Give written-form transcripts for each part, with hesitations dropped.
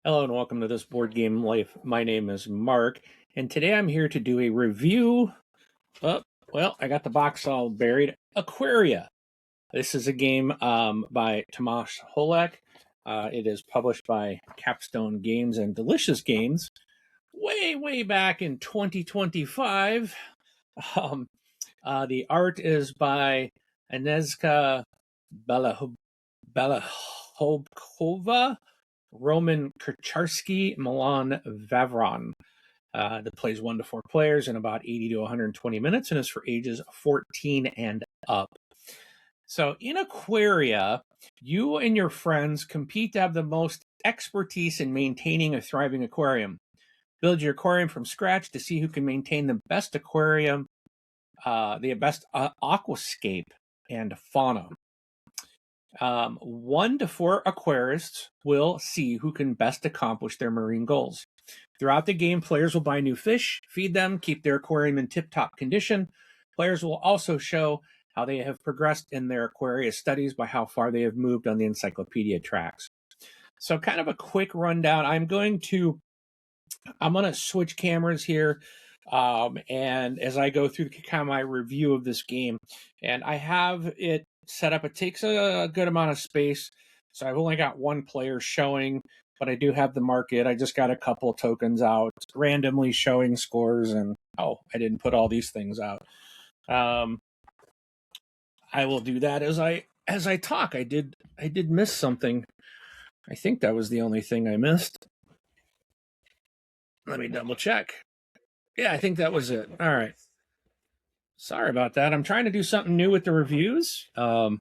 Hello and welcome to this board game life. My name is Mark, and today I'm here to do a review. Well, I got the box all buried. Aquaria. This is a game by Tomasz Holek. It is published by Capstone Games and Delicious Games way back in 2025. The art is by Agnieszka Belahobkova, Roman Kucharski, Milan Vavron. That plays 1 to 4 players in about 80 to 120 minutes and is for ages 14 and up. So in Aquaria, you and your friends compete to have the most expertise in maintaining a thriving aquarium. Build your aquarium from scratch to see who can maintain the best aquarium, the best aquascape and fauna. 1 to 4 aquarists will see who can best accomplish their marine goals. Throughout the game, players will buy new fish, feed them, keep their aquarium in tip-top condition. Players will also show how they have progressed in their Aquaria studies by how far they have moved on the encyclopedia tracks. So kind of a quick rundown. I'm going to switch cameras here. And as I go through kind of my review of this game, and I have it set up, it takes a good amount of space. So I've only got 1 player showing, but I do have the market. I just got a couple tokens out, randomly showing scores, and I didn't put all these things out. I will do that as I talk. I did miss something. I think that was the only thing I missed. Let me double check. Yeah, I think that was it. All right. Sorry about that. I'm trying to do something new with the reviews. So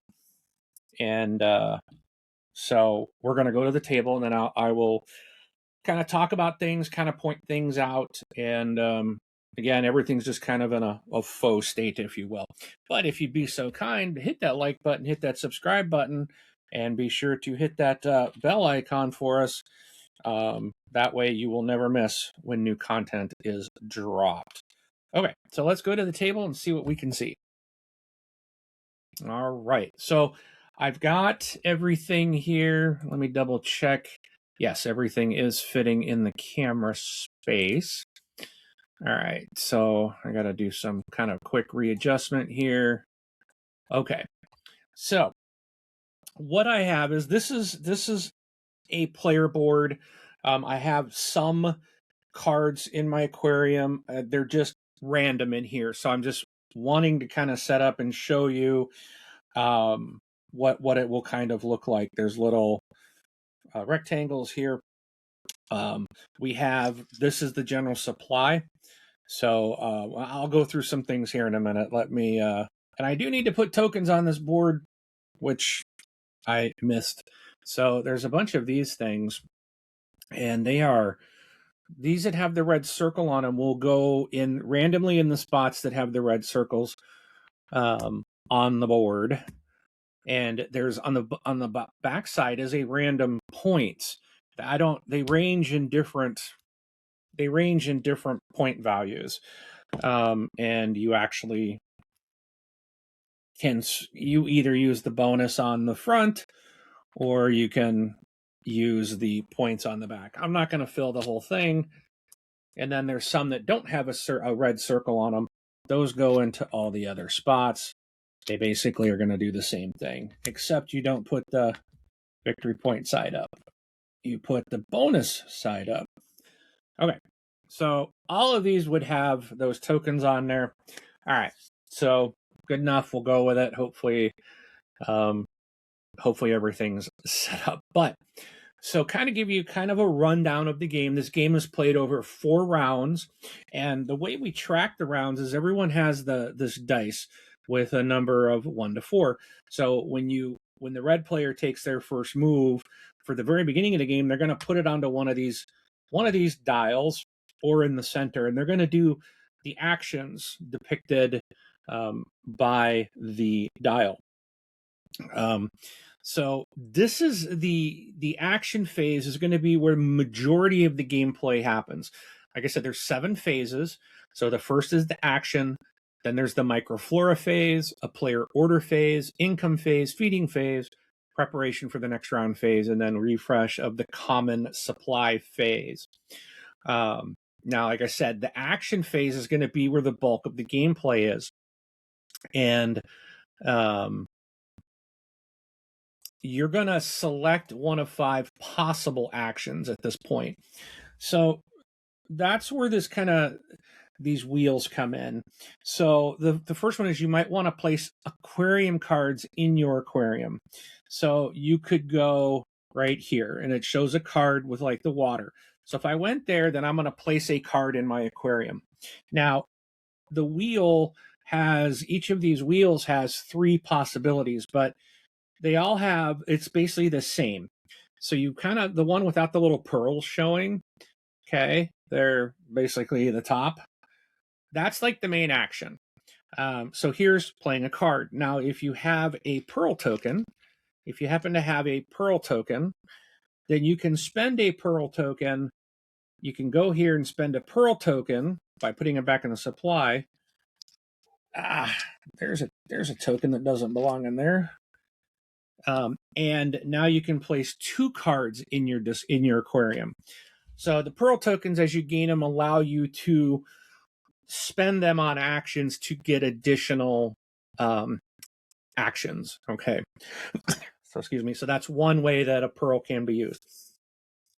we're going to go to the table, and then I will kind of talk about things, kind of point things out. And again, everything's just kind of in a faux state, if you will. But if you'd be so kind, hit that like button, hit that subscribe button, and be sure to hit that bell icon for us. That way you will never miss when new content is dropped. Okay, so let's go to the table and see what we can see. All right, so I've got everything here. Let me double check. Yes, everything is fitting in the camera space. All right, so I got to do some kind of quick readjustment here. Okay, so what I have is this is a player board. I have some cards in my aquarium. They're just random in here, so I'm just wanting to kind of set up and show you what it will kind of look like. There's little rectangles here. We have, this is the general supply. So I'll go through some things here in a minute. Let me, and I do need to put tokens on this board, which I missed. So there's a bunch of these things, and these that have the red circle on them will go in randomly in the spots that have the red circles on the board. And there's on the back side is a random points. They range in different point values. And you actually you either use the bonus on the front or you can use the points on the back. I'm not going to fill the whole thing. And then there's some that don't have a red circle on them. Those go into all the other spots. They basically are going to do the same thing, except you don't put the victory point side up. You put the bonus side up. Okay, so all of these would have those tokens on there. All right, so good enough. We'll go with it. Hopefully everything's set up. But so kind of give you kind of a rundown of the game. This game is played over 4 rounds, and the way we track the rounds is everyone has this dice with a number of 1 to 4. So when the red player takes their first move for the very beginning of the game, they're going to put it onto one of these dials or in the center, and they're going to do the actions depicted by the dial. So this is the action phase is going to be where majority of the gameplay happens. Like I said, there's 7 phases. So the first is the action. Then there's the microflora phase, a player order phase, income phase, feeding phase, preparation for the next round phase, and then refresh of the common supply phase. Now, like I said, the action phase is going to be where the bulk of the gameplay is. And you're going to select one of 5 possible actions at this point. So that's where these wheels come in. So the first one is you might want to place aquarium cards in your aquarium. So you could go right here, and it shows a card with like the water. So if I went there, then I'm going to place a card in my aquarium. Now, the wheel each of these wheels has 3 possibilities, but they all it's basically the same. So you the one without the little pearls showing, okay, they're basically the top. That's like the main action. So here's playing a card. Now, if you have a pearl token, if you happen to have a pearl token, then you can spend a pearl token. You can go here and spend a pearl token by putting it back in the supply. There's a token that doesn't belong in there. And now you can place 2 cards in your aquarium. So the pearl tokens, as you gain them, allow you to spend them on actions to get additional actions. Okay. So excuse me. So that's one way that a pearl can be used.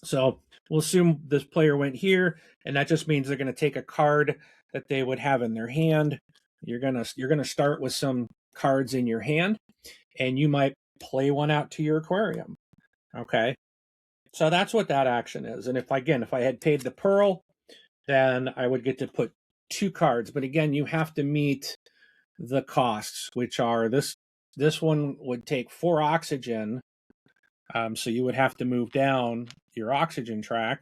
So we'll assume this player went here, and that just means they're going to take a card that they would have in their hand. You're gonna start with some cards in your hand, and you might play one out to your aquarium. Okay. So that's what that action is. And if I had paid the pearl, then I would get to put 2 cards. But again, you have to meet the costs, which are this one would take 4 oxygen. So you would have to move down your oxygen track,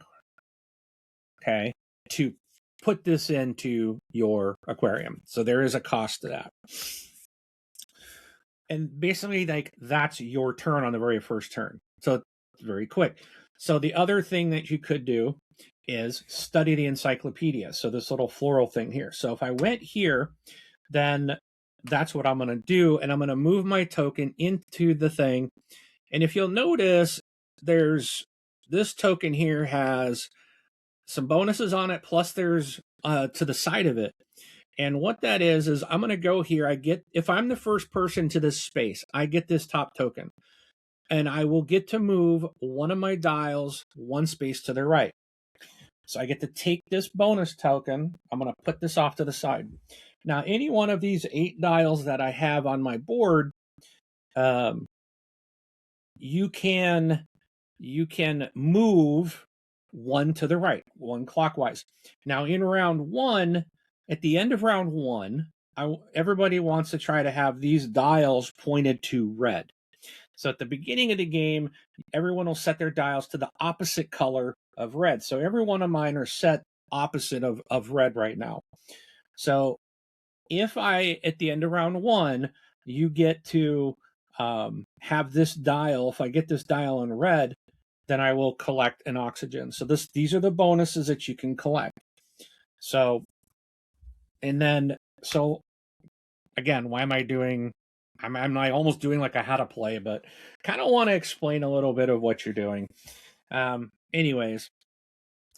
okay, to put this into your aquarium. So there is a cost to that. And basically, like, that's your turn on the very first turn. So it's very quick. So the other thing that you could do is study the encyclopedia. So this little floral thing here. So if I went here, then that's what I'm going to do. And I'm going to move my token into the thing. And if you'll notice, there's this token here has some bonuses on it, plus there's to the side of it. And what that is I'm going to go here. If I'm the first person to this space, I get this top token. And I will get to move one of my dials 1 space to the right. So I get to take this bonus token. I'm going to put this off to the side. Now, any one of these 8 dials that I have on my board, you can move 1 to the right, 1 clockwise. Now, in round 1, at the end of round 1, everybody wants to try to have these dials pointed to red. So at the beginning of the game, everyone will set their dials to the opposite color of red. So every one of mine are set opposite of red right now. So if at the end of round 1, you get to have this dial, if I get this dial in red, then I will collect an oxygen. So these are the bonuses that you can collect. So, again, why am I doing... I'm almost doing like a how to play, but kind of want to explain a little bit of what you're doing. Anyways,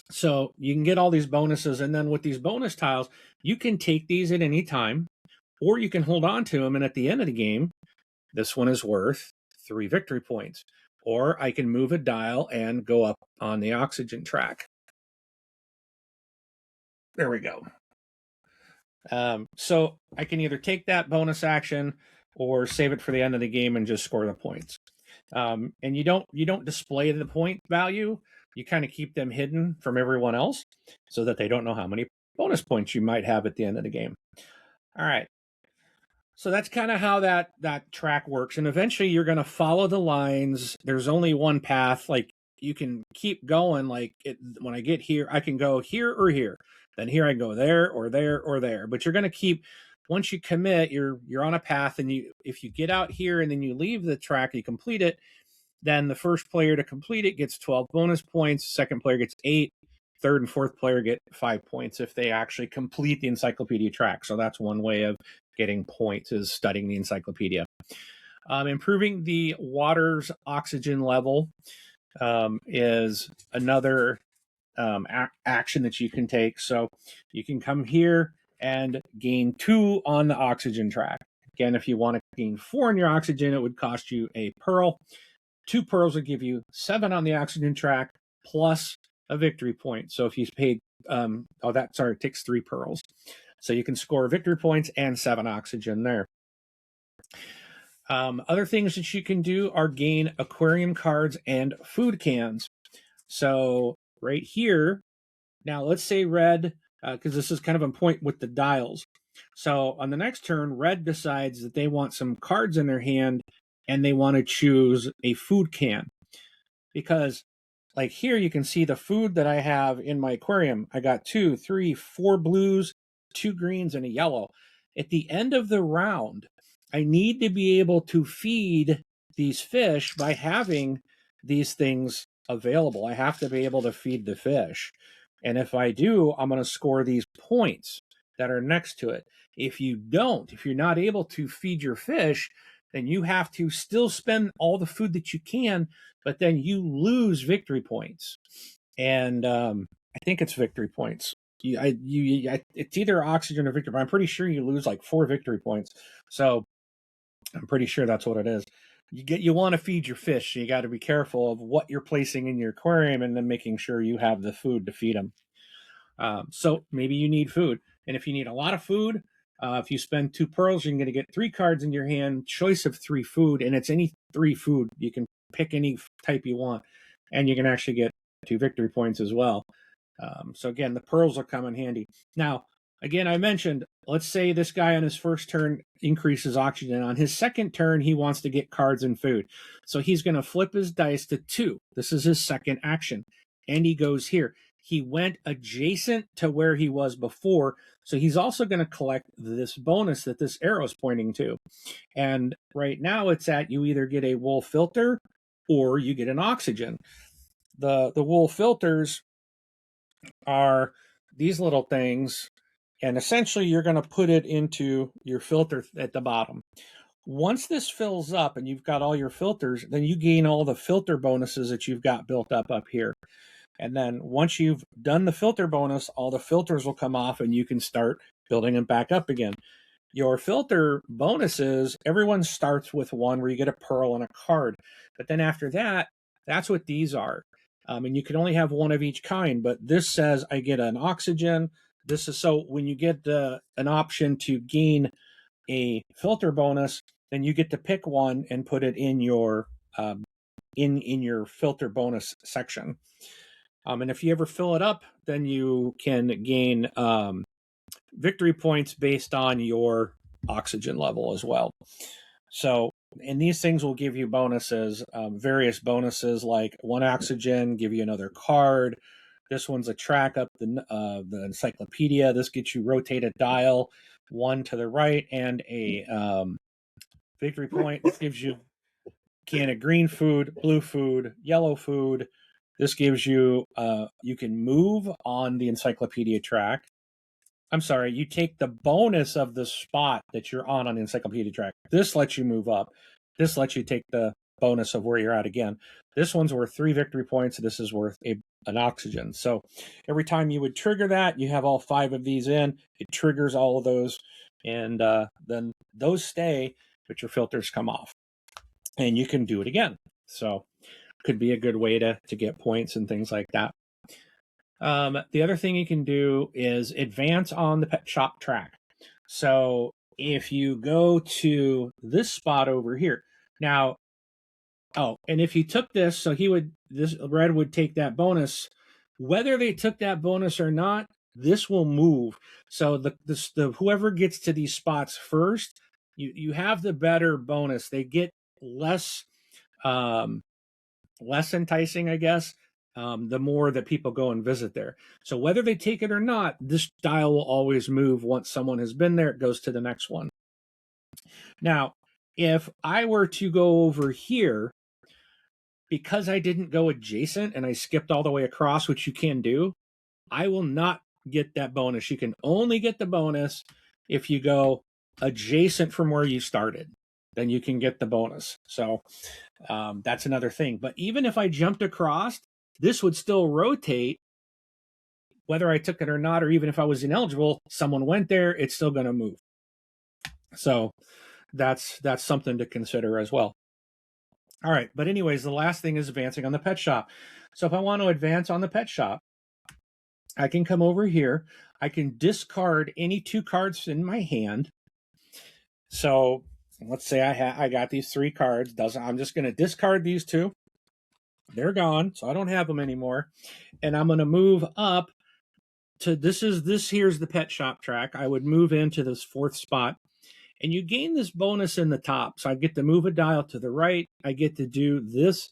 so you can get all these bonuses, and then with these bonus tiles, you can take these at any time, or you can hold on to them, and at the end of the game, this one is worth 3 victory points. Or I can move a dial and go up on the oxygen track. There we go. So I can either take that bonus action or save it for the end of the game and just score the points. And you don't display the point value. You kind of keep them hidden from everyone else so that they don't know how many bonus points you might have at the end of the game. All right. So that's kind of how that track works. And eventually you're going to follow the lines. There's only one path. Like, you can keep going. Like, when I get here, I can go here or here. Then here I go there or there or there. But you're going to keep... Once you commit, you're on a path, and if you get out here and then you leave the track, you complete it, then the first player to complete it gets 12 bonus points, second player gets 8, third and fourth player get 5 points if they actually complete the encyclopedia track. So that's one way of getting points, is studying the encyclopedia. Improving the water's oxygen level is another action that you can take. So you can come here and gain 2 on the oxygen track. Again, if you want to gain 4 on your oxygen, it would cost you a pearl. 2 pearls would give you 7 on the oxygen track plus a victory point. So if you paid, it takes 3 pearls. So you can score victory points and 7 oxygen there. Other things that you can do are gain aquarium cards and food cans. So right here, now let's say red, because this is kind of a point with the dials. So on the next turn, red decides that they want some cards in their hand and they want to choose a food can. Because like here, you can see the food that I have in my aquarium. I got 2, 3, 4 blues, 2 greens, and a yellow. At the end of the round, I need to be able to feed these fish by having these things available. I have to be able to feed the fish. And if I do, I'm going to score these points that are next to it. If you don't, if you're not able to feed your fish, then you have to still spend all the food that you can, but then you lose victory points. And I think it's victory points. It's either oxygen or victory, but I'm pretty sure you lose like 4 victory points. So I'm pretty sure that's what it is. You want to feed your fish, so you got to be careful of what you're placing in your aquarium and then making sure you have the food to feed them. So maybe you need food. And if you need a lot of food, if you spend 2 pearls, you're going to get 3 cards in your hand, choice of 3 food, and it's any 3 food. You can pick any type you want, and you can actually get 2 victory points as well. So again, the pearls will come in handy. Now, again, I mentioned, let's say this guy on his first turn increases oxygen. On his second turn, he wants to get cards and food. So he's going to flip his dice to 2. This is his second action. And he goes here. He went adjacent to where he was before. So he's also going to collect this bonus that this arrow is pointing to. And right now it's at you either get a wool filter or you get an oxygen. The wool filters are these little things, and essentially you're going to put it into your filter at the bottom. Once this fills up and you've got all your filters, then you gain all the filter bonuses that you've got built up here. And then once you've done the filter bonus, all the filters will come off and you can start building them back up again. Your filter bonuses, everyone starts with one where you get a pearl and a card. But then after that, that's what these are. And you can only have one of each kind, but this says I get an oxygen. This is so when you get an option to gain a filter bonus, then you get to pick one and put it in your in your filter bonus section. And if you ever fill it up, then you can gain victory points based on your oxygen level as well. So, and these things will give you bonuses, various bonuses like 1 oxygen, give you another card. This one's a track up the encyclopedia. This gets you rotate a dial 1 to the right and a victory point. This gives you a can of green food, blue food, yellow food. This gives you, you can move on the encyclopedia track. I'm sorry, you take the bonus of the spot that you're on the encyclopedia track. This lets you move up. This lets you take the bonus of where you're at again. This one's worth 3 victory points. This is worth an oxygen. So every time you would trigger that, you have all 5 of these in. It triggers all of those. And then those stay, but your filters come off. And you can do it again. So could be a good way to get points and things like that. The other thing you can do is advance on the pet shop track. So if you go to this spot over here, now, and if you took this, so this red would take that bonus. Whether they took that bonus or not, this will move. So the whoever gets to these spots first, you have the better bonus. They get less enticing, I guess, the more that people go and visit there. So whether they take it or not, this dial will always move. Once someone has been there, it goes to the next one. Now, if I were to go over here, because I didn't go adjacent and I skipped all the way across, which you can do, I will not get that bonus. You can only get the bonus if you go adjacent from where you started. then you can get the bonus. So that's another thing. But even if I jumped across, this would still rotate whether I took it or not, or even if I was ineligible, someone went there, it's still going to move. So that's something to consider as well. All right, but anyways, the last thing is advancing on the pet shop. So if I want to advance on the pet shop, I can come over here. I can discard any 2 cards in my hand. So let's say I got these 3 cards. I'm just going to discard these 2. They're gone, so I don't have them anymore. And I'm going to move up to this here's the pet shop track. I would move into this 4th spot. And you gain this bonus in the top. So I get to move a dial to the right. I get to do this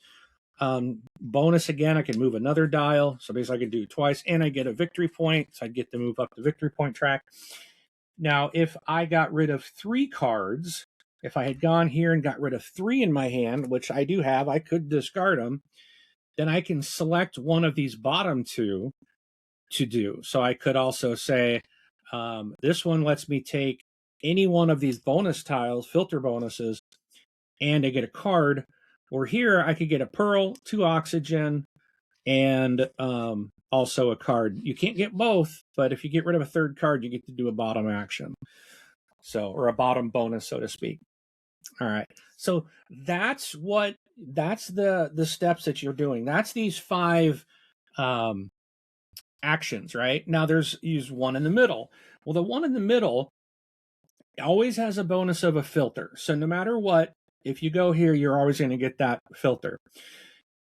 bonus again. I can move another dial. So basically I can do it twice. And I get a victory point. So I get to move up the victory point track. Now, if I got rid of 3 cards, if I had gone here and got rid of 3 in my hand, which I do have, I could discard them. Then I can select one of these bottom 2 to do. So I could also say, this one lets me take any one of these bonus tiles, filter bonuses, and I get a card. Or here I could get a pearl, 2 oxygen, and also a card. You can't get both, but if you get rid of a 3rd card, you get to do a bottom action. So, or a bottom bonus, so to speak. All right. So that's the steps that you're doing. That's these 5 actions, right? Now there's one in the middle. Well, the one in the middle always has a bonus of a filter. So no matter what, if you go here, you're always going to get that filter.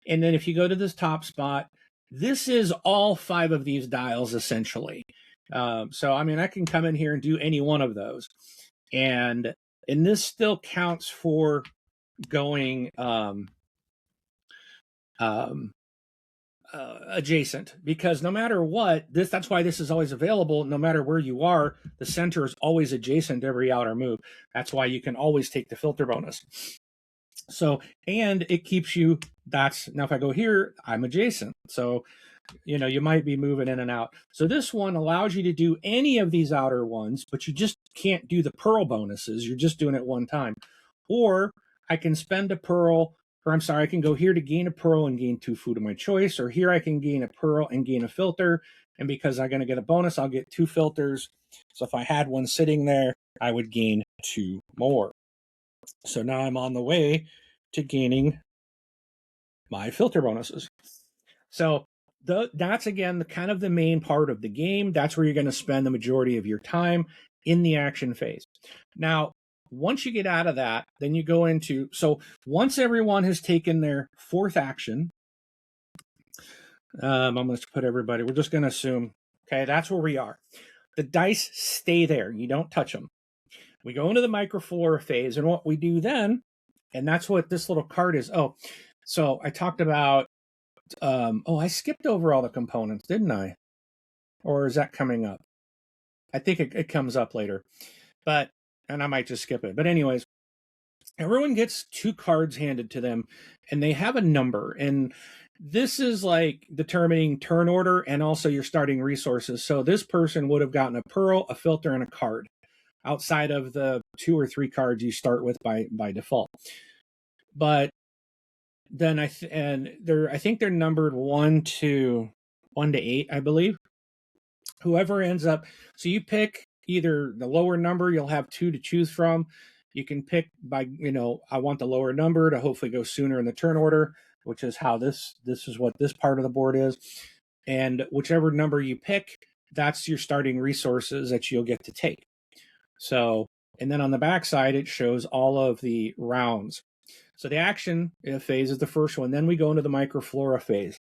And then if you go to this top spot, this is all 5 of these dials essentially. So, I mean, I can come in here and do any one of those. And this still counts for going adjacent, because no matter what, that's why this is always available. No matter where you are, the center is always adjacent to every outer move. That's why you can always take the filter bonus. So, and it keeps you, now if I go here, I'm adjacent. So, you might be moving in and out. So this one allows you to do any of these outer ones, but you just can't do the pearl bonuses. You're just doing it one time. Or I can spend a pearl, or I'm sorry, I can go here to gain a pearl and gain 2 food of my choice, or here I can gain a pearl and gain a filter. And because I'm going to get a bonus, I'll get 2 filters. So if I had one sitting there, I would gain 2 more. So now I'm on the way to gaining my filter bonuses. So that's, again, the kind of the main part of the game. That's where you're going to spend the majority of your time in the action phase. Now, once you get out of that, then you go into, so once everyone has taken their 4th action, I'm going to put everybody, we're just going to assume, okay, that's where we are. The dice stay there. You don't touch them. We go into the microflora phase, and what we do then, and that's what this little card is. Oh, so I talked about, I skipped over all the components, didn't I? Or is that coming up? I think it comes up later, and I might just skip it. But anyways, everyone gets 2 cards handed to them, and they have a number. And this is like determining turn order and also your starting resources. So this person would have gotten a pearl, a filter, and a card outside of the 2 or 3 cards you start with by default. But then I think they're numbered 1 to 8, I believe. Whoever ends up, so you pick either the lower number, you'll have 2 to choose from. You can pick by, I want the lower number to hopefully go sooner in the turn order, which is how this is what this part of the board is. And whichever number you pick, that's your starting resources that you'll get to take. So, and then on the back side, it shows all of the rounds. So the action phase is the first one. Then we go into the microflora phase.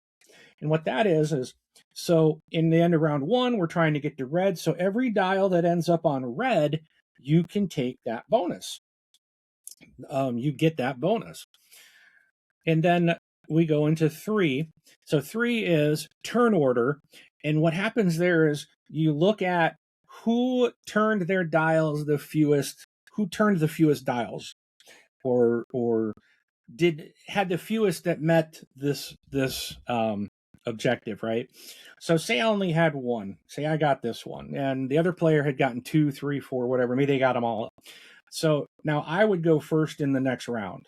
And what that is so in the end of round 1, we're trying to get to red. So every dial that ends up on red, you can take that bonus. You get that bonus. And then we go into 3. So 3 is turn order. And what happens there is you look at who turned their dials the fewest, who turned the fewest dials, or had the fewest that met this objective, right? So say I only had 1. Say I got this one, and the other player had gotten 2, 3, 4, whatever. Maybe they got them all. So now I would go first in the next round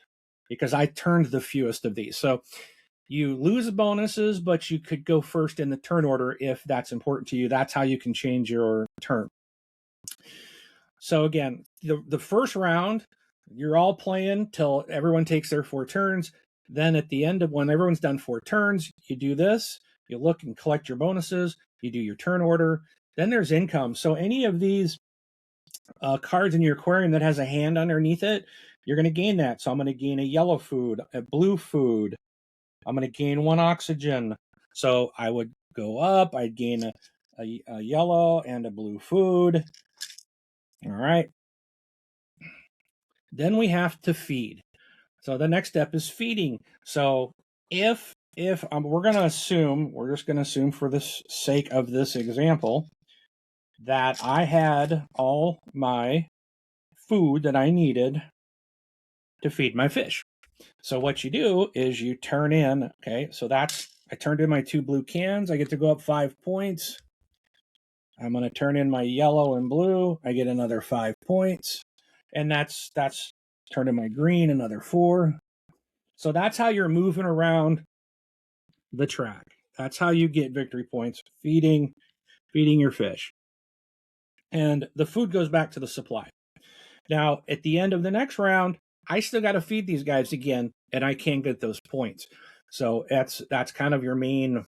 because I turned the fewest of these. So you lose bonuses, but you could go first in the turn order if that's important to you. That's how you can change your turn. So again, the first round, you're all playing till everyone takes their 4 turns. Then at the end of when everyone's done 4 turns, you do this. You look and collect your bonuses. You do your turn order. Then there's income. So any of these cards in your aquarium that has a hand underneath it, you're going to gain that. So I'm going to gain a yellow food, a blue food. I'm going to gain 1 oxygen. So I would go up. I'd gain a yellow and a blue food. All right. Then we have to feed. So the next step is feeding. So if we're going to assume, we're just going to assume for the sake of this example, that I had all my food that I needed to feed my fish. So what you do is you turn in, okay, so I turned in my 2 blue cans. I get to go up 5 points. I'm going to turn in my yellow and blue. I get another 5 points. And that's turn in my green, another 4. So that's how you're moving around the track. That's how you get victory points, feeding your fish. And the food goes back to the supply. Now, at the end of the next round, I still got to feed these guys again, and I can't get those points. So that's kind of your main,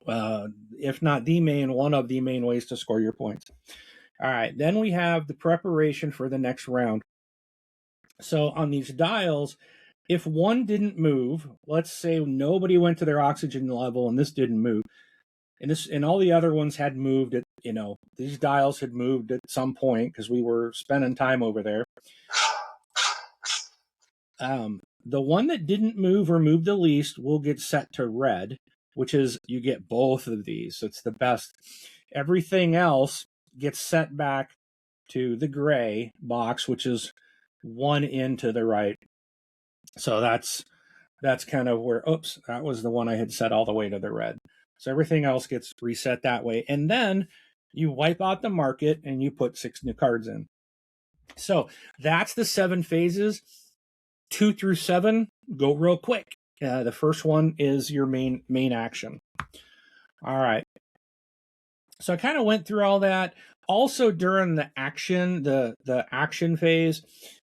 if not the main, one of the main ways to score your points. All right, then we have the preparation for the next round. So on these dials, if one didn't move, let's say nobody went to their oxygen level and this didn't move, and all the other ones had moved at, these dials had moved at some point because we were spending time over there. The one that didn't move or moved the least will get set to red, which is you get both of these. So it's the best. Everything else gets set back to the gray box, which is 1 into the right. So that's kind of where, oops, that was the one I had set all the way to the red. So everything else gets reset that way. And then you wipe out the market and you put 6 new cards in. So that's the 7 phases. 2 through 7 go real quick. The first one is your main action. All right. So I kind of went through all that. Also during the action, the action phase,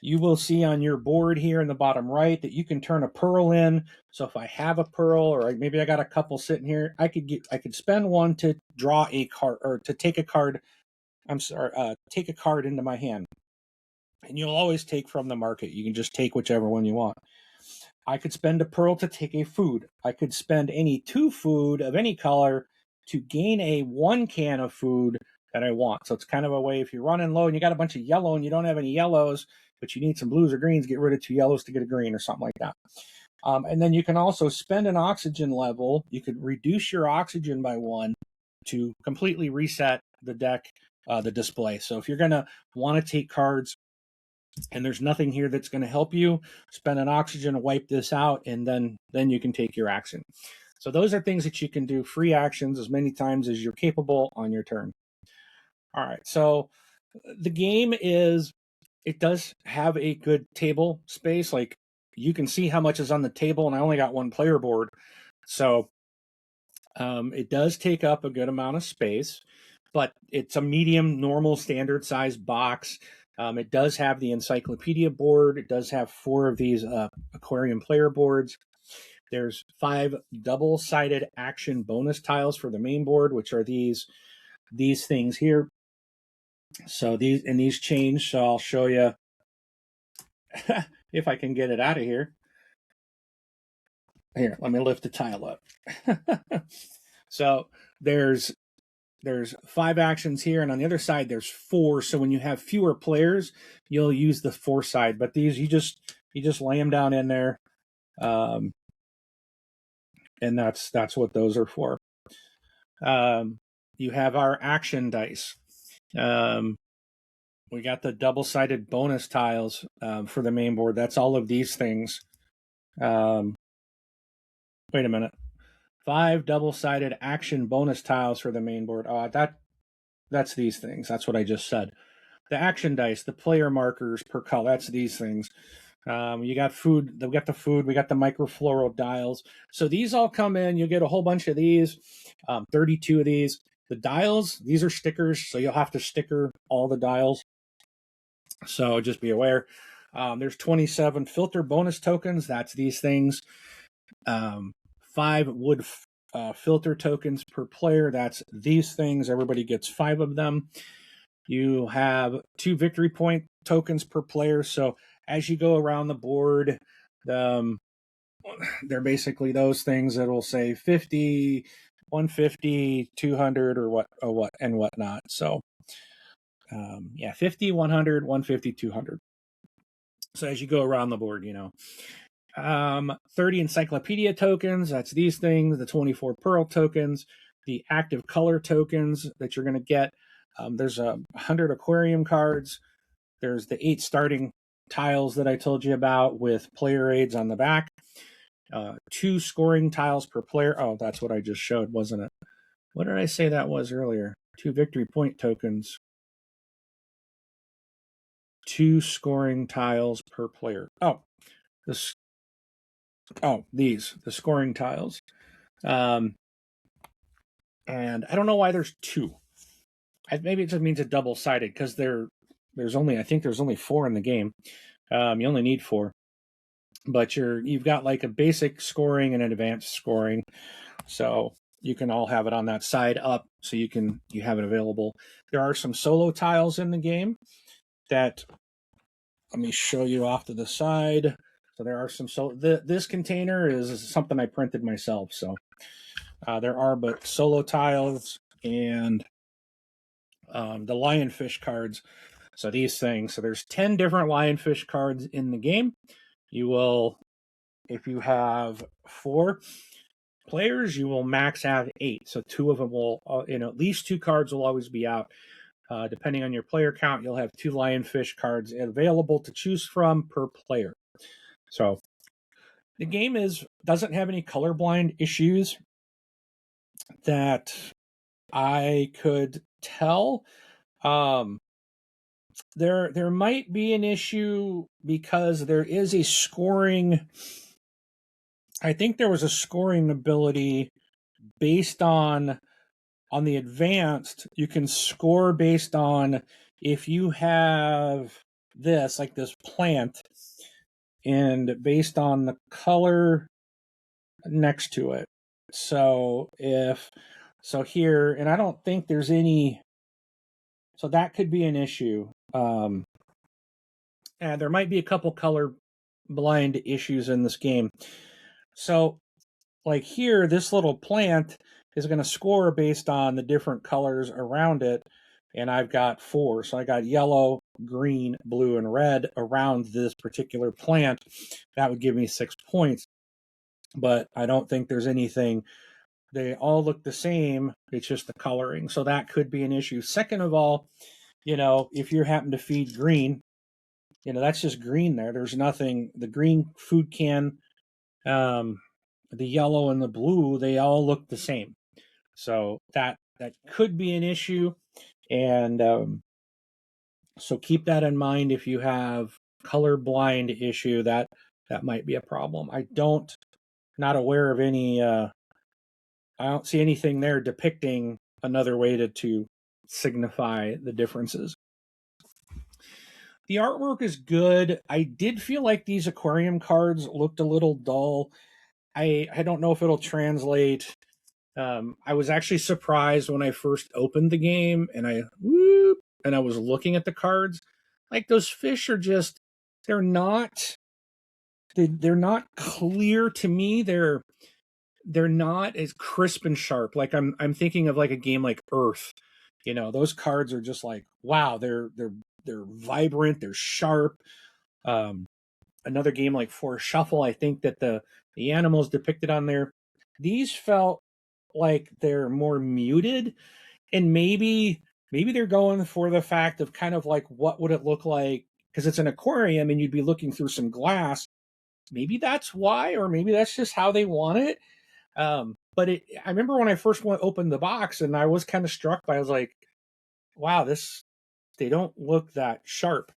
you will see on your board here in the bottom right that you can turn a pearl in. So if I have a pearl, or maybe I got a couple sitting here, I could spend 1 to draw a card, or to take a card. Take a card into my hand. And you'll always take from the market. You can just take whichever one you want. I could spend a pearl to take a food. I could spend any 2 food of any color to gain a 1 can of food that I want. So it's kind of a way, if you're running low and you got a bunch of yellow and you don't have any yellows, but you need some blues or greens, get rid of 2 yellows to get a green or something like that. And then you can also spend an oxygen level. You could reduce your oxygen by 1 to completely reset the deck, the display. So if you're going to want to take cards and there's nothing here that's going to help you, spend an oxygen, wipe this out, and then you can take your action. So those are things that you can do, free actions, as many times as you're capable on your turn. All right, so the game it does have a good table space. Like, you can see how much is on the table, and I only got 1 player board. So it does take up a good amount of space, but it's a medium, normal, standard size box. It does have the encyclopedia board. It does have 4 of these aquarium player boards. There's 5 double-sided action bonus tiles for the main board, which are these things here. So these change. So I'll show you if I can get it out of here. Here, let me lift the tile up. So there's 5 actions here, and on the other side there's 4. So when you have fewer players, you'll use the 4 side. But these you just lay them down in there, and that's what those are for. You have our action dice. We got the double-sided bonus tiles for the main board. That's all of these things. Wait a minute. 5 double-sided action bonus tiles for the main board. That's these things. That's what I just said. the action dice, the player markers per color. That's these things. You got food. We got the food. We got the microfloral dials. So these all come in. You get a whole bunch of these. 32 of these. The dials. These are stickers, so you'll have to sticker all the dials. So just be aware. There's 27 filter bonus tokens. That's these things. 5 wood filter tokens per player. That's these things. Everybody gets 5 of them. You have 2 victory point tokens per player. So as you go around the board, they're basically those things that will say 50, 150, 200, or what and whatnot. So 50, 100, 150, 200. So as you go around the board, 30 encyclopedia tokens. That's these things. The 24 pearl tokens, the active color tokens that you're going to get. There's 100 aquarium cards. There's the 8 starting tiles that I told you about with player aids on the back. 2 scoring tiles per player. Oh, that's what I just showed, wasn't it? What did I say that was earlier? 2 victory point tokens. 2 scoring tiles per player. The scoring tiles. And I don't know why there's 2. Maybe it just means it's double-sided because there's only 4 in the game. You only need 4, but you've got like a basic scoring and an advanced scoring, so you can all have it on that side up, so you have it available. There are some solo tiles in the game that let me show you off to the side. So there are some this container is something I printed myself, so there are but solo tiles and the lionfish cards. So these things. So there's 10 different lionfish cards in the game. You will, if you have 4 players, you will max have 8. So 2 of them will, at least 2 cards will always be out. Depending on your player count, you'll have 2 lionfish cards available to choose from per player. So the game doesn't have any colorblind issues that I could tell. There might be an issue because there is a scoring. I think there was a scoring ability based on the advanced. You can score based on if you have this plant, and based on the color next to it. So here, and I don't think there's any. So that could be an issue. And there might be a couple color blind issues in this game. So like here, this little plant is going to score based on the different colors around it. And I've got 4. So I got yellow, green, blue, and red around this particular plant. That would give me 6 points. But I don't think there's anything. They all look the same. It's just the coloring. So that could be an issue. Second of all, if you happen to feed green, that's just green there. There's nothing. The green food can, the yellow and the blue, they all look the same. So that could be an issue. And so keep that in mind if you have colorblind issue. That might be a problem. Not aware of any. I don't see anything there depicting another way to signify the differences. The artwork is good. I did feel like these aquarium cards looked a little dull. I don't know if it'll translate. I was actually surprised when I first opened the game and I was looking at the cards. Like those fish are just, they're not clear to me. They're not as crisp and sharp. Like I'm thinking of like a game like Earth. Those cards are just like, wow, they're vibrant, they're sharp. Another game like Forest Shuffle, I think that the animals depicted on there, these felt like they're more muted, and maybe they're going for the fact of kind of like what would it look like because it's an aquarium and you'd be looking through some glass. Maybe that's why, or maybe that's just how they want it. But I remember when I first opened the box and I was kind of struck by, I was like, wow, this they don't look that sharp.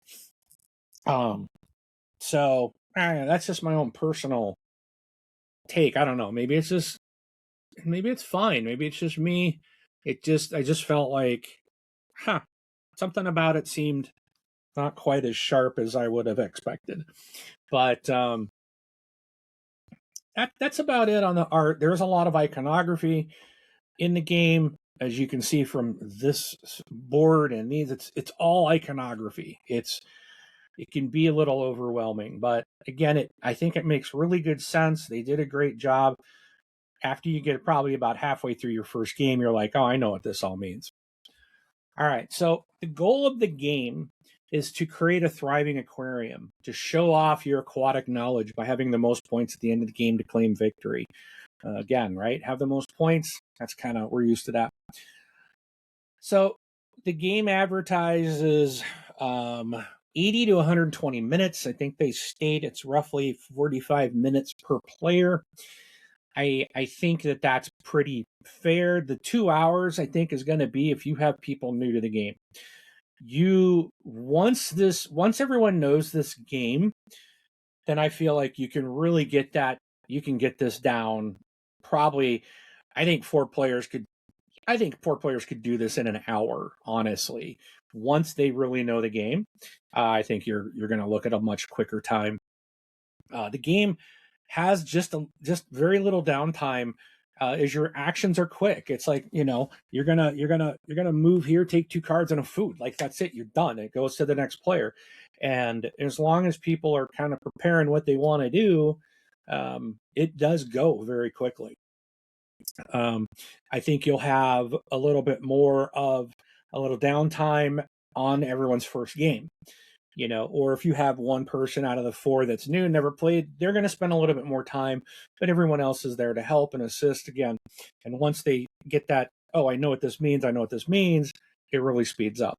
So that's just my own personal take. I don't know. Maybe it's fine. Maybe it's just me. I just felt like, something about it seemed not quite as sharp as I would have expected. But that's about it on the art. There's a lot of iconography in the game, as you can see from this board and these. It's all iconography. It can be a little overwhelming, but again, I think it makes really good sense. They did a great job. After you get probably about halfway through your first game, you're like, oh, I know what this all means. All right, so the goal of the game is to create a thriving aquarium, to show off your aquatic knowledge by having the most points at the end of the game to claim victory. Again, right? Have the most points. That's kind of, we're used to that. So the game advertises 80 to 120 minutes. I think they state it's roughly 45 minutes per player. I think that's pretty fair. The 2 hours, I think, is going to be if you have people new to the game. Once everyone knows this game, then I feel like you can really get this down. Probably, I think four players could do this in an hour, honestly. Once they really know the game, I think you're going to look at a much quicker time. The game has just very little downtime, as your actions are quick. It's like, you're gonna move here, take 2 cards and a food. Like, that's it. You're done. It goes to the next player. And as long as people are kind of preparing what they want to do, it does go very quickly. I think you'll have a little bit more of a little downtime on everyone's first game, or if you have one person out of the 4 that's new, never played, they're going to spend a little bit more time, but everyone else is there to help and assist again. And once they get that, oh, I know what this means, it really speeds up.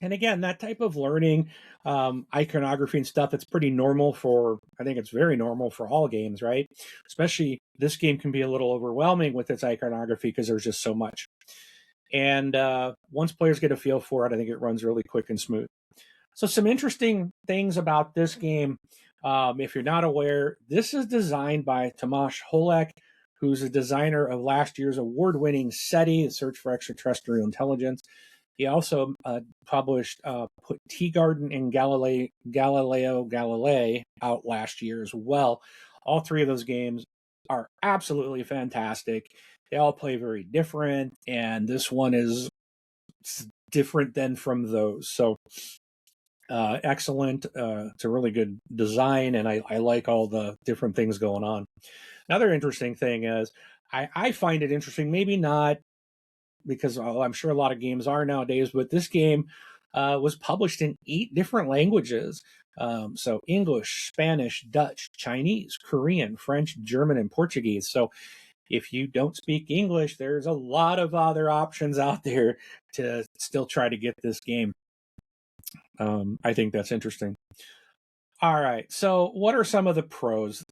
And again, that type of learning, iconography and stuff, it's pretty normal I think it's very normal for all games, right? Especially this game can be a little overwhelming with its iconography because there's just so much. And once players get a feel for it, I think it runs really quick and smooth. So some interesting things about this game, if you're not aware, this is designed by Tomasz Holek, who's a designer of last year's award-winning SETI, Search for Extraterrestrial Intelligence. He also put Tea Garden and Galileo Galilei out last year as well. All 3 of those games are absolutely fantastic. They all play very different, and this one is different than from those. So excellent. It's a really good design, and I like all the different things going on. Another interesting thing is I find it interesting, maybe not because I'm sure a lot of games are nowadays, but this game was published in 8 different languages. So English, Spanish, Dutch, Chinese, Korean, French, German, and Portuguese. So if you don't speak English, there's a lot of other options out there to still try to get this game. I think that's interesting. All right, so what are some of the pros?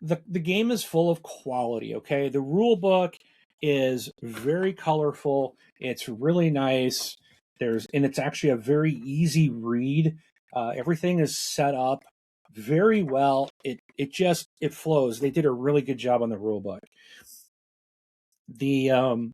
The game is full of quality, okay? The rule book is very colorful. It's really nice. And it's actually a very easy read. Everything is set up very well. It flows. They did a really good job on the rule book. The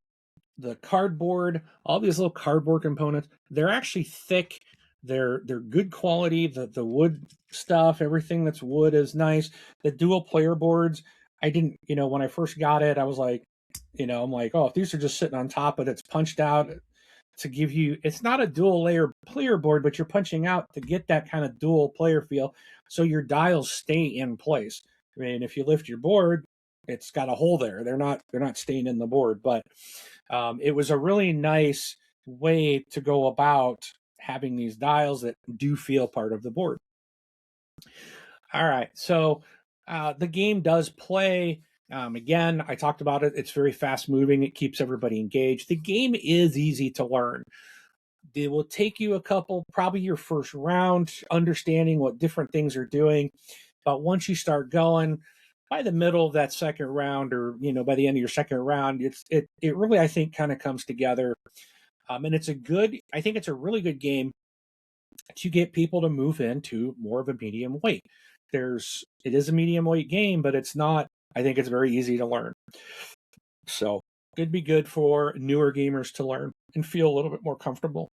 cardboard, all these little cardboard components, they're actually thick. They're good quality. The wood stuff, everything that's wood is nice. The dual player boards, I didn't, when I first got it, I was like, I'm like, oh, if these are just sitting on top, but it's punched out to give you, it's not a dual layer player board, but you're punching out to get that kind of dual player feel. So your dials stay in place. I mean, if you lift your board, it's got a hole there. They're not staying in the board, but it was a really nice way to go about having these dials that do feel part of the board. All right, so the game does play. Again, I talked about it. It's very fast moving. It keeps everybody engaged. The game is easy to learn. It will take you probably your first round, understanding what different things are doing. But once you start going, by the middle of that second round, or by the end of your second round, it really, I think, kind of comes together. And I think it's a really good game to get people to move into more of a medium weight. It is a medium weight game, but it's not, I think it's very easy to learn. So could be good for newer gamers to learn and feel a little bit more comfortable.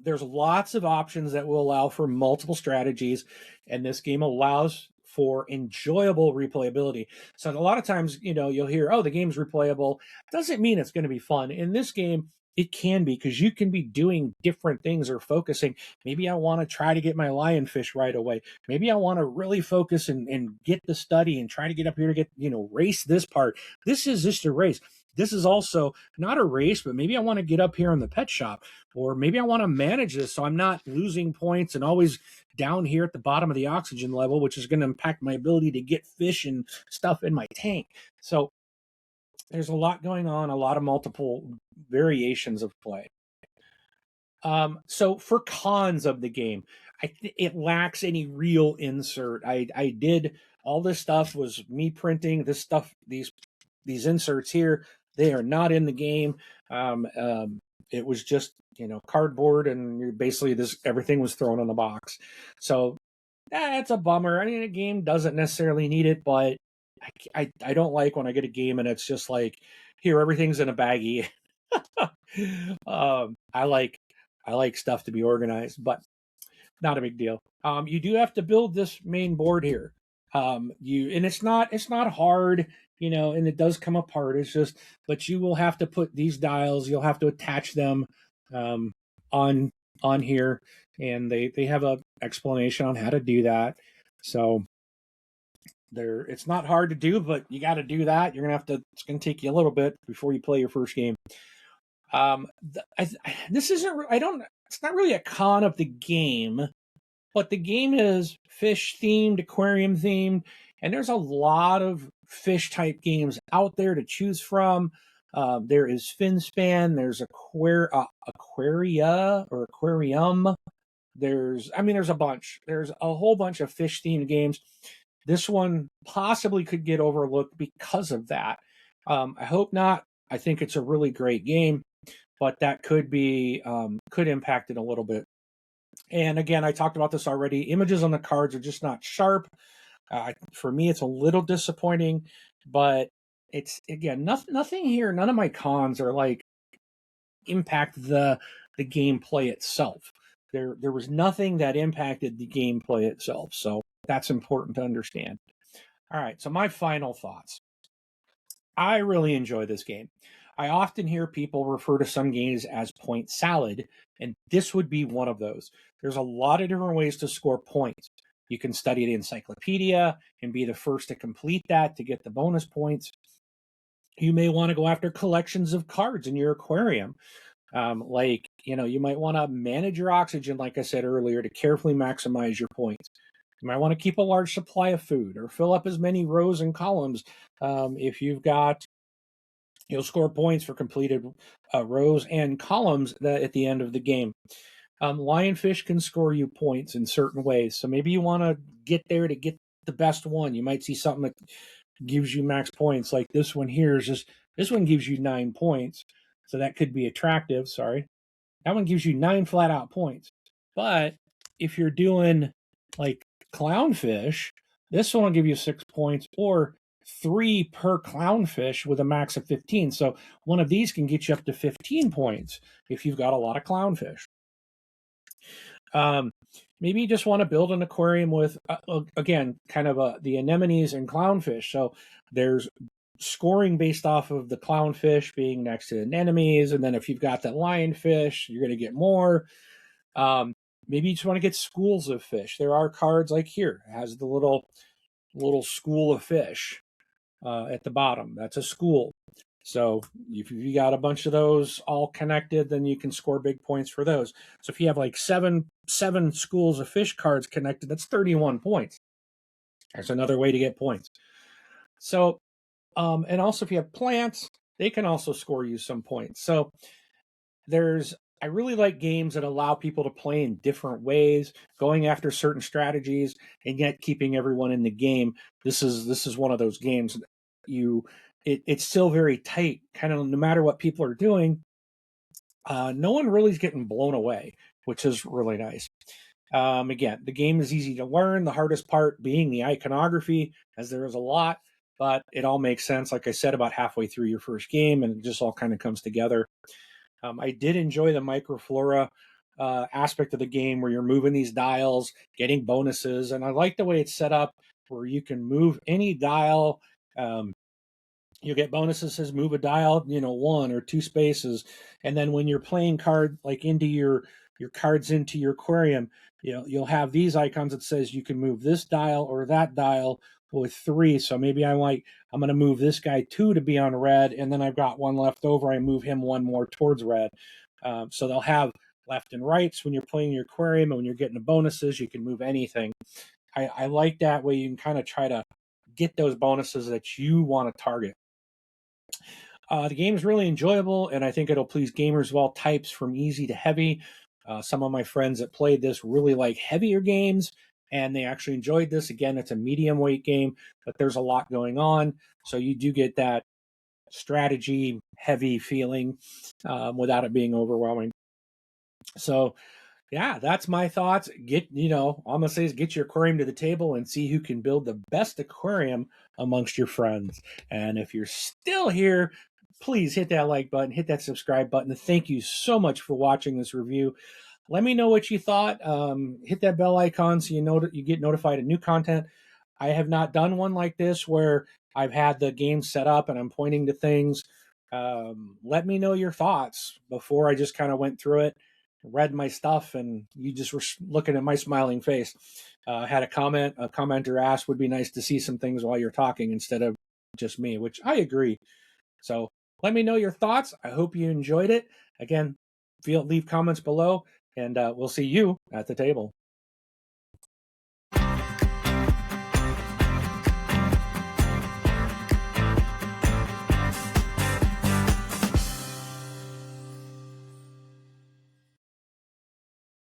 There's lots of options that will allow for multiple strategies, and this game allows for enjoyable replayability. So a lot of times, you'll hear, "Oh, the game's replayable." Doesn't mean it's going to be fun. In this game, it can be, because you can be doing different things or focusing. Maybe I want to try to get my lionfish right away. Maybe I want to really focus and get the study and try to get up here to get, race this part. This is just a race. This is also not a race, but maybe I want to get up here in the pet shop, or maybe I want to manage this so I'm not losing points and always down here at the bottom of the oxygen level, which is going to impact my ability to get fish and stuff in my tank. So there's a lot going on, a lot of multiple variations of play. So for cons of the game, it lacks any real insert. I did all this stuff was me printing this stuff, these inserts here. They are not in the game. It was just cardboard, and basically everything was thrown in the box. So that's a bummer. I mean, a game doesn't necessarily need it, but I don't like when I get a game and it's just like, here, everything's in a baggie. I like stuff to be organized, but not a big deal. You do have to build this main board here. And it's not hard, and it does come apart. It's just, but you will have to put these dials. You'll have to attach them on here, and they have a explanation on how to do that. So it's not hard to do, but you got to do that. It's gonna take you a little bit before you play your first game. This isn't. It's not really a con of the game, but the game is fish themed, aquarium themed, and there's a lot of fish type games out there to choose from. There is FinSpan. There's Aquaria or Aquarium. There's a bunch. There's a whole bunch of fish themed games. This one possibly could get overlooked because of that. I hope not. I think it's a really great game, but that could impact it a little bit. And again, I talked about this already. Images on the cards are just not sharp. For me, it's a little disappointing, but it's, again, nothing here. None of my cons are like impact the gameplay itself. There was nothing that impacted the gameplay itself. So that's important to understand. All right, so my final thoughts. I really enjoy this game. I often hear people refer to some games as point salad, and this would be one of those. There's a lot of different ways to score points. You can study the encyclopedia and be the first to complete that to get the bonus points. You may want to go after collections of cards in your aquarium. You might want to manage your oxygen, like I said earlier, to carefully maximize your points. You might want to keep a large supply of food or fill up as many rows and columns. If you've got, you'll score points for completed rows and columns at the end of the game. Lionfish can score you points in certain ways. So maybe you want to get there to get the best one. You might see something that gives you max points, like this one here. This one gives you 9 points. So that could be attractive. Sorry. That one gives you 9 flat out points. But if you're doing like clownfish, this one will give you 6 points, or 3 per clownfish with a max of 15. So one of these can get you up to 15 points if you've got a lot of clownfish. Maybe you just want to build an aquarium with, again, kind of the anemones and clownfish. So there's scoring based off of the clownfish being next to anemones, and then if you've got that lionfish, you're going to get more. Maybe you just want to get schools of fish. There are cards like here. It has the little school of fish at the bottom. That's a school. So if you got a bunch of those all connected, then you can score big points for those. So if you have like seven schools of fish cards connected, that's 31 points. That's another way to get points. So, and also if you have plants, they can also score you some points. So I really like games that allow people to play in different ways, going after certain strategies, and yet keeping everyone in the game. This is one of those games. It's still very tight, kind of no matter what people are doing. No one really is getting blown away, which is really nice. Again, the game is easy to learn. The hardest part being the iconography, as there is a lot, but it all makes sense. Like I said, about halfway through your first game, and it just all kind of comes together. I did enjoy the microflora aspect of the game where you're moving these dials, getting bonuses, and I like the way it's set up where you can move any dial. Um, you'll get bonuses says move a dial, 1 or 2 spaces, and then when you're playing card like into your cards into your aquarium, you'll have these icons that says you can move this dial or that dial with 3. So maybe I'm going to move this guy 2 to be on red, and then I've got 1 left over. I move him 1 more towards red. So they'll have left and rights when you're playing your aquarium, and when you're getting the bonuses, you can move anything. I like that way. You can kind of try to get those bonuses that you want to target. The game is really enjoyable, and I think it'll please gamers of all types from easy to heavy. Some of my friends that played this really like heavier games, and they actually enjoyed this. Again, it's a medium weight game, but there's a lot going on, so you do get that strategy heavy feeling without it being overwhelming. So yeah, that's my thoughts. I'm gonna say is get your aquarium to the table and see who can build the best aquarium amongst your friends. And if you're still here, please hit that like button, hit that subscribe button. Thank you so much for watching this review. Let me know what you thought. Hit that bell icon so you get notified of new content. I have not done one like this where I've had the game set up and I'm pointing to things. Let me know your thoughts before I just kind of went through it, read my stuff, and you just were looking at my smiling face. Had a commenter asked, would be nice to see some things while you're talking instead of just me, which I agree. So let me know your thoughts. I hope you enjoyed it. Again, leave comments below, and we'll see you at the table.